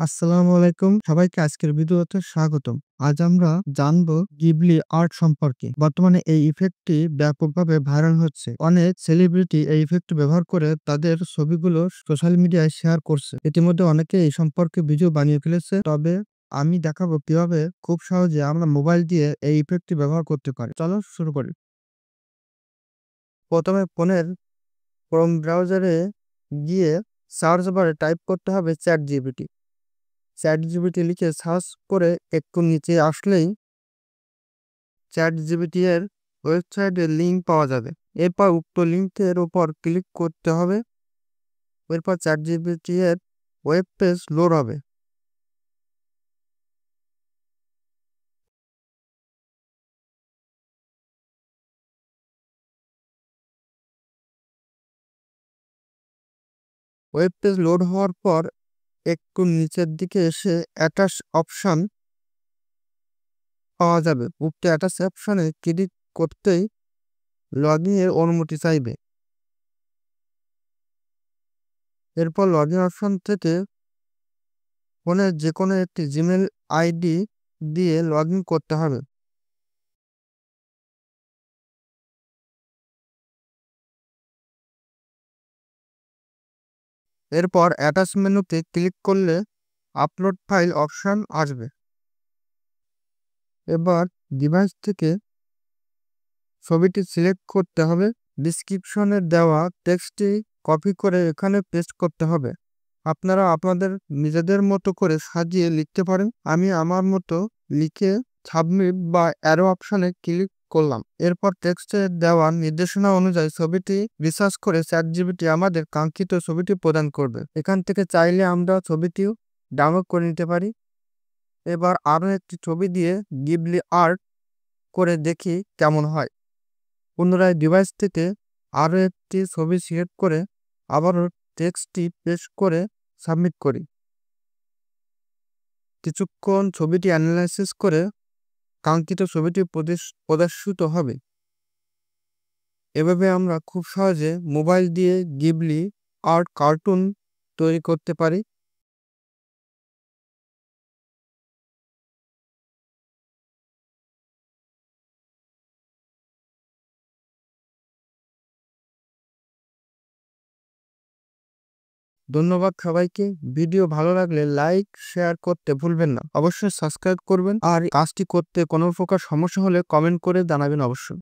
আসসালামু আলাইকুম। সবাইকে আজকের ভিডিওতে স্বাগতম। আজ আমরা জানবো গিবলি আর্ট সম্পর্কে। বর্তমানে এই ইফেক্টটি ব্যাপকভাবে ভাইরাল হচ্ছে। অনেক সেলিব্রিটি এই ইফেক্ট ব্যবহার করে তাদের ছবিগুলো সোশ্যাল মিডিয়ায় শেয়ার করছে। ইতিমধ্যে অনেকে এই সম্পর্কে ভিডিও বানিয়ে ফেলেছে। তবে আমি দেখাবো কিভাবে খুব সহজে আমরা মোবাইল দিয়ে এই ইফেক্টটি ব্যবহার করতে পারি। চলো শুরু করি। প্রথমে ফোনের ক্রোম ব্রাউজারে গিয়ে সার্চ বারে টাইপ করতে হবে ChatGPT। ChatGPT লিখে সার্চ করে একটু নিচে আসলেই ChatGPT এর ওয়েবসাইটের লিঙ্ক পাওয়া যাবে। এরপর উক্ত লিঙ্কের উপর ক্লিক করতে হবে। এরপর ChatGPT এর ওয়েব পেজ লোড হবে। ওয়েব পেজ লোড হওয়ার পর একটু নিচের দিকে এসে অ্যাটাচ অপশন পাওয়া যাবে। উক্ত অ্যাটাচ অপশনে ক্লিক করতেই লগইন এর অনুমতি চাইবে। এরপর লগইন অপশন থেকে ফোনের যেকোনো একটি জিমেল আইডি দিয়ে লগইন করতে হবে। এরপর অ্যাটাচ মেনুতে ক্লিক করলে আপলোড ফাইল অপশন আসবে। এবার ডিভাইস থেকে ছবিটি সিলেক্ট করতে হবে। ডিসক্রিপশনে দেওয়া টেক্সটটি কপি করে এখানে পেস্ট করতে হবে। আপনারা আপনাদের নিজেদের মতো করে সাজিয়ে লিখতে পারেন। আমি আমার মতো লিখে সাবমিট বা অ্যারো অপশনে ক্লিক করলাম। এরপর টেক্সটে দেওয়া নির্দেশনা অনুযায়ী ছবিটি রিসার্চ করে ChatGPT আমাদের কাঙ্ক্ষিত ছবিটি প্রদান করবে। এখান থেকে চাইলে আমরা ছবিটিও ডাউনলোড করে নিতে পারি। এবার আরও একটি ছবি দিয়ে গিবলি আর্ট করে দেখি কেমন হয়। পুনরায় ডিভাইস থেকে আরও একটি ছবি সিলেক্ট করে আবারও টেক্সটটি পেস্ট করে সাবমিট করি। কিছুক্ষণ ছবিটি অ্যানালাইসিস করে কাঙ্ক্ষিত ছবিটি প্রদর্শিত হবে। এভাবে আমরা খুব সহজে মোবাইল দিয়ে গিবলি আর্ট কার্টুন তৈরি করতে পারি। ধন্যবাদ সবাইকে। ভিডিও ভালো লাগলে লাইক শেয়ার করতে ভুলবেন না। অবশ্যই সাবস্ক্রাইব করবেন। আর কাজটি করতে কোনো প্রকার সমস্যা হলে কমেন্ট করে জানাবেন অবশ্যই।